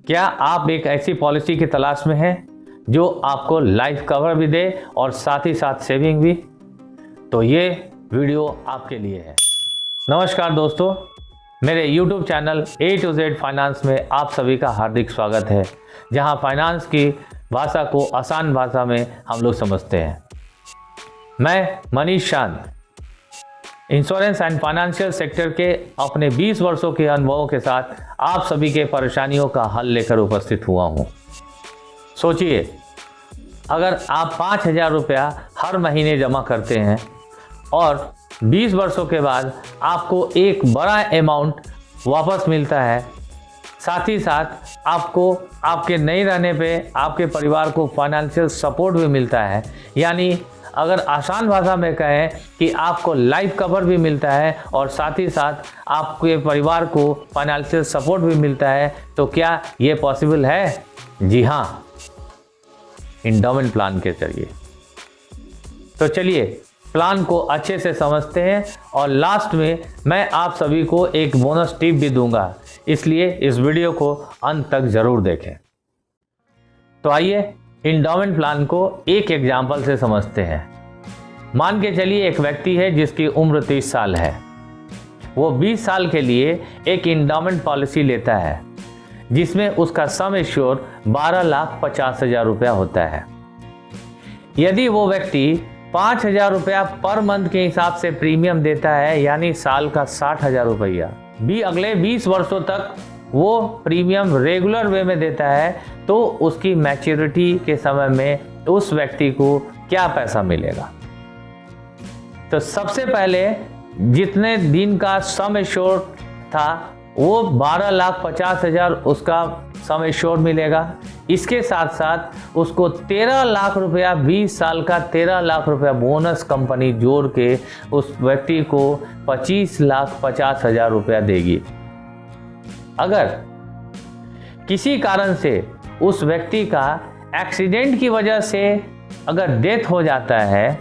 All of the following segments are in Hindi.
क्या आप एक ऐसी पॉलिसी की तलाश में हैं जो आपको लाइफ कवर भी दे और साथ ही साथ सेविंग भी? तो ये वीडियो आपके लिए है। नमस्कार दोस्तों, मेरे YouTube channel A to Z finance में आप सभी का हार्दिक स्वागत है, जहां फाइनेंस की भाषा को आसान भाषा में हम लोग समझते हैं। मैं मनीष चांद इंश्योरेंस एंड फाइनेंशियल सेक्टर के अपने 20 वर्षों के अनुभवों के साथ आप सभी के परेशानियों का हल लेकर उपस्थित हुआ हूं। सोचिए, अगर आप 5,000 रुपया हर महीने जमा करते हैं और 20 वर्षों के बाद आपको एक बड़ा अमाउंट वापस मिलता है, साथ ही साथ आपको आपके नहीं रहने पे आपके परिवार को फाइनेंशियल सपोर्ट भी मिलता है, यानी अगर आसान भाषा में कहें कि आपको लाइफ कवर भी मिलता है और साथ ही साथ आपके परिवार को फाइनेंशियल सपोर्ट भी मिलता है, तो क्या ये पॉसिबल है? जी हाँ, एंडोमेंट प्लान के जरिए। तो चलिए प्लान को अच्छे से समझते हैं और लास्ट में मैं आप सभी को एक बोनस टिप भी दूंगा, इसलिए इस वीडियो को अंत तक जरूर देखें। तो आइए एंडोमेंट प्लान को एक एग्जाम्पल से समझते हैं। मान के चलिए एक व्यक्ति है जिसकी उम्र 30 साल है। वो 20 साल के लिए एक एंडोमेंट पॉलिसी लेता है जिसमें उसका सम एश्योर 12,50,000 रुपया होता है। यदि वो व्यक्ति 5,000 रुपया पर मंथ के हिसाब से प्रीमियम देता है, यानी साल का 60,000 रुपया भी अगले 20 वर्षों तक वो प्रीमियम रेगुलर वे में देता है, तो उसकी मैच्योरिटी के समय में उस व्यक्ति को क्या पैसा मिलेगा? तो सबसे पहले जितने दिन का सम एश्योर था वो 12,50,000 उसका सम एश्योर मिलेगा। इसके साथ साथ उसको 13 लाख रुपया, 20 साल का 13 लाख रुपया बोनस कंपनी जोड़ के उस व्यक्ति को 25,50,000 रुपया देगी। अगर किसी कारण से उस व्यक्ति का एक्सीडेंट की वजह से अगर डेथ हो जाता है,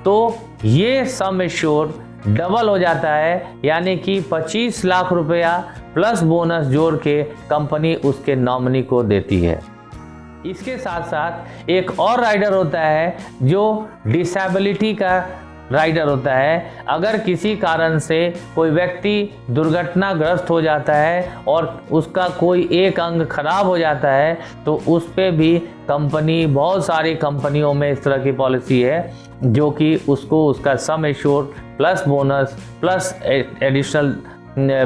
तो ये सम एश्योर डबल हो जाता है, यानी कि 25 लाख रुपया प्लस बोनस जोड़ के कंपनी उसके नॉमिनी को देती है। इसके साथ साथ एक और राइडर होता है जो डिसेबिलिटी का राइडर होता है। अगर किसी कारण से कोई व्यक्ति दुर्घटनाग्रस्त हो जाता है और उसका कोई एक अंग खराब हो जाता है, तो उस पे भी कंपनी, बहुत सारी कंपनियों में इस तरह की पॉलिसी है जो कि उसको उसका sum assured plus bonus plus additional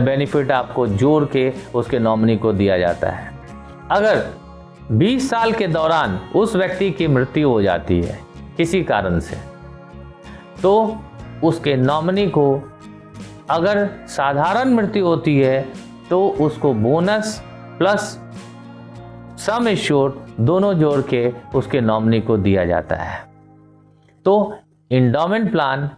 benefit आपको जोड़ के उसके नॉमिनी को दिया जाता है। अगर 20 साल के दौरान उस व्यक्ति की मृत्यु हो जाती है किसी कारण से, तो उसके नॉमिनी को अगर साधारण मृत्यु होती है तो उसको बोनस प्लस सम एश्योर दोनों जोड़ के उसके नॉमिनी को दिया जाता है। तो एंडोमेंट प्लान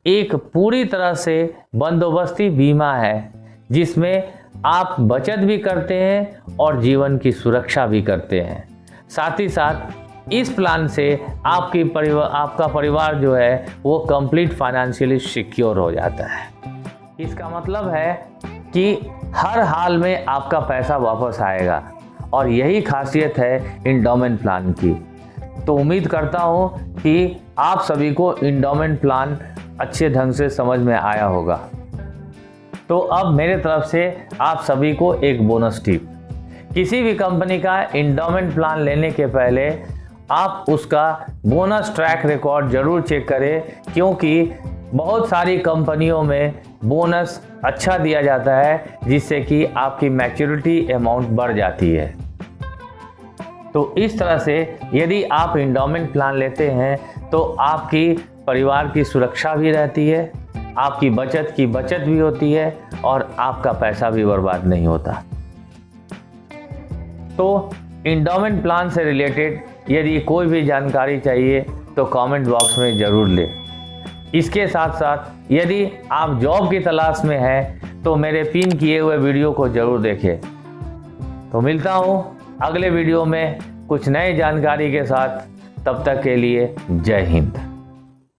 एक पूरी तरह से बंदोबस्ती बीमा है जिसमें आप बचत भी करते हैं और जीवन की सुरक्षा भी करते हैं। साथ ही साथ इस प्लान से आपका परिवार जो है वो कंप्लीट फाइनेंशियली सिक्योर हो जाता है। इसका मतलब है कि हर हाल में आपका पैसा वापस आएगा और यही खासियत है एंडोमेंट प्लान की। तो उम्मीद करता हूँ कि आप सभी को एंडोमेंट प्लान अच्छे ढंग से समझ में आया होगा। तो अब मेरे तरफ से आप सभी को एक बोनस टिप। किसी भी कंपनी का एंडोमेंट प्लान लेने के पहले आप उसका बोनस ट्रैक रिकॉर्ड जरूर चेक करें, क्योंकि बहुत सारी कंपनियों में बोनस अच्छा दिया जाता है जिससे कि आपकी मैच्योरिटी अमाउंट बढ़ जाती है। तो इस तरह से यदि आप एंडोमेंट प्लान लेते हैं तो आपकी परिवार की सुरक्षा भी रहती है, आपकी बचत की बचत भी होती है और आपका पैसा भी बर्बाद नहीं होता। तो एंडोमेंट प्लान से रिलेटेड यदि कोई भी जानकारी चाहिए तो कमेंट बॉक्स में ज़रूर लें। इसके साथ साथ यदि आप जॉब की तलाश में हैं तो मेरे पिन किए हुए वीडियो को ज़रूर देखें। तो मिलता हूँ अगले वीडियो में कुछ नई जानकारी के साथ। तब तक के लिए जय हिंद।